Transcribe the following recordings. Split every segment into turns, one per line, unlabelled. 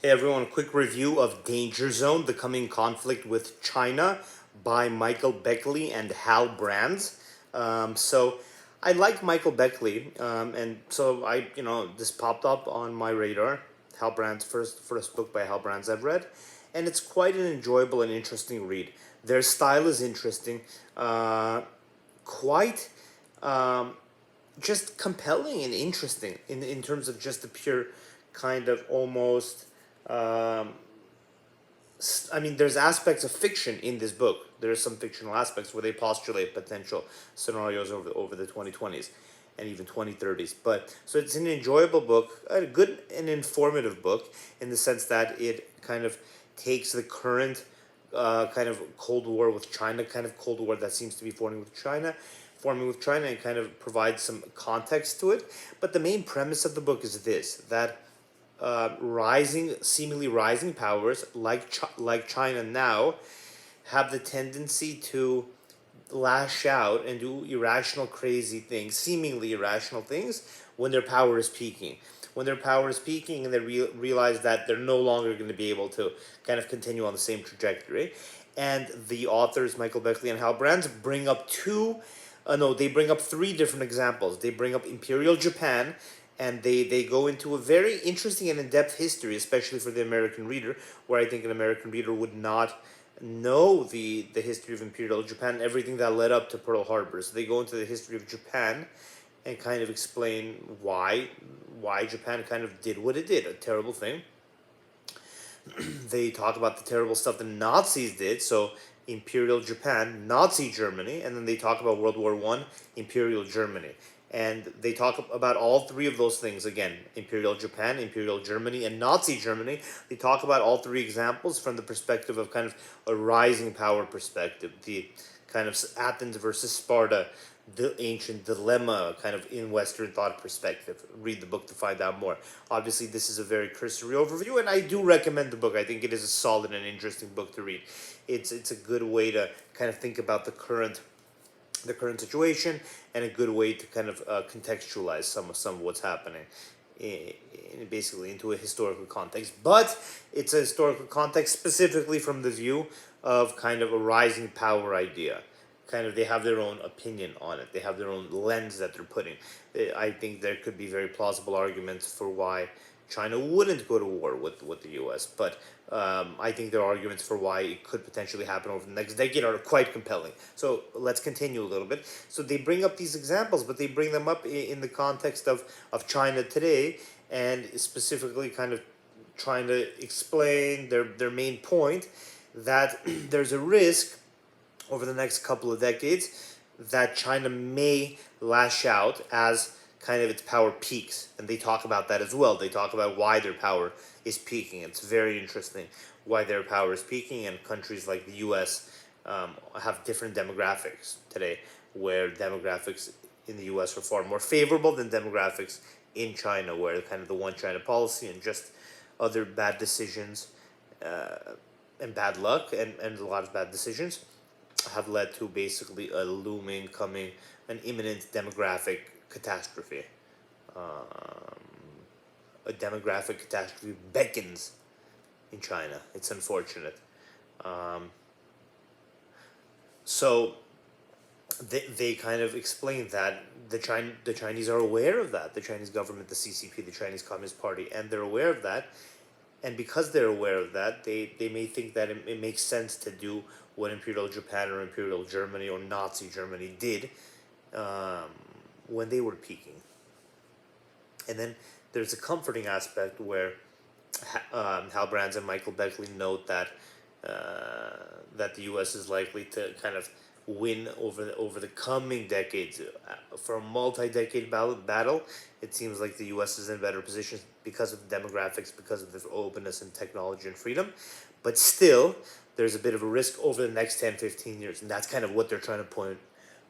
Hey everyone, quick review of Danger Zone, The Coming Conflict with China by Michael Beckley and Hal Brands. So I like Michael Beckley, and so this popped up on my radar. Hal Brands, first book by Hal Brands I've read, and it's quite an enjoyable and interesting read. Their style is interesting, quite just compelling and interesting in terms of just the pure kind of almost there's aspects of fiction in this book. There are some fictional aspects where they postulate potential scenarios over the 2020s and even 2030s. But so it's an enjoyable book, a good and informative book in the sense that it kind of takes the current kind of Cold War with China, kind of Cold War that seems to be forming with China, and kind of provides some context to it. But the main premise of the book is this: that seemingly rising powers like China now have the tendency to lash out and do irrational, crazy things, seemingly irrational things, when their power is peaking. When their power is peaking and they realize that they're no longer going to be able to kind of continue on the same trajectory. And the authors, Michael Beckley and Hal Brands, bring up they bring up three different examples. They bring up Imperial Japan, and they go into a very interesting and in-depth history, especially for the American reader, where I think an American reader would not know the history of Imperial Japan, everything that led up to Pearl Harbor. So they go into the history of Japan and kind of explain why Japan kind of did what it did, a terrible thing. They talk about the terrible stuff the Nazis did, so Imperial Japan, Nazi Germany, and then they talk about World War One, Imperial Germany. And they talk about all three of those things again: Imperial Japan, Imperial Germany, and Nazi Germany. They talk about all three examples from the perspective of kind of a rising power perspective, the kind of Athens versus Sparta, the ancient dilemma kind of in Western thought perspective. Read the book to find out more. Obviously, this is a very cursory overview, and I do recommend the book. I think it is a solid and interesting book to read. It's a good way to kind of think about the current situation, and a good way to kind of contextualize some of what's happening basically into a historical context. But it's a historical context specifically from the view of kind of a rising power idea. Kind of, they have their own opinion on it. They have their own lens that they're putting. I think there could be very plausible arguments for why China wouldn't go to war with the U.S., but I think there are arguments for why it could potentially happen over the next decade are quite compelling. So let's continue a little bit. So they bring up these examples, but they bring them up in the context of China today, and specifically kind of trying to explain their main point, that there's a risk over the next couple of decades that China may lash out as kind of its power peaks. And they talk about that as well. They talk about why their power is peaking. It's very interesting why their power is peaking, and countries like the US have different demographics today, where demographics in the US are far more favorable than demographics in China, where kind of the one China policy and just other bad decisions and bad luck and a lot of bad decisions have led to basically a looming, coming, an imminent demographic catastrophe. A demographic catastrophe beckons in China. It's unfortunate. So they kind of explain that the Chinese are aware of that. The Chinese government, the CCP, the Chinese Communist Party, and they're aware of that. And because they're aware of that, they may think that it makes sense to do what Imperial Japan or Imperial Germany or Nazi Germany did when they were peaking. And then there's a comforting aspect where Hal Brands and Michael Beckley note that that the U.S. is likely to kind of win over the coming decades. For a multi-decade battle, it seems like the U.S. is in a better position because of the demographics, because of the openness and technology and freedom. But still, there's a bit of a risk over the next 10, 15 years. And that's kind of what they're trying to point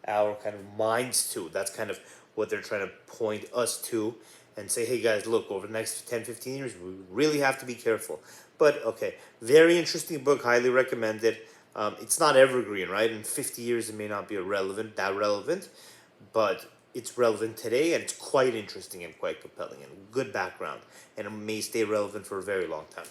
our kind of minds to. That's kind of what they're trying to point us to and say, hey guys, look, over the next 10, 15 years, we really have to be careful. But okay, very interesting book, highly recommended. It's not evergreen, right? In 50 years, it may not be that relevant, but it's relevant today, and it's quite interesting and quite compelling and good background, and it may stay relevant for a very long time.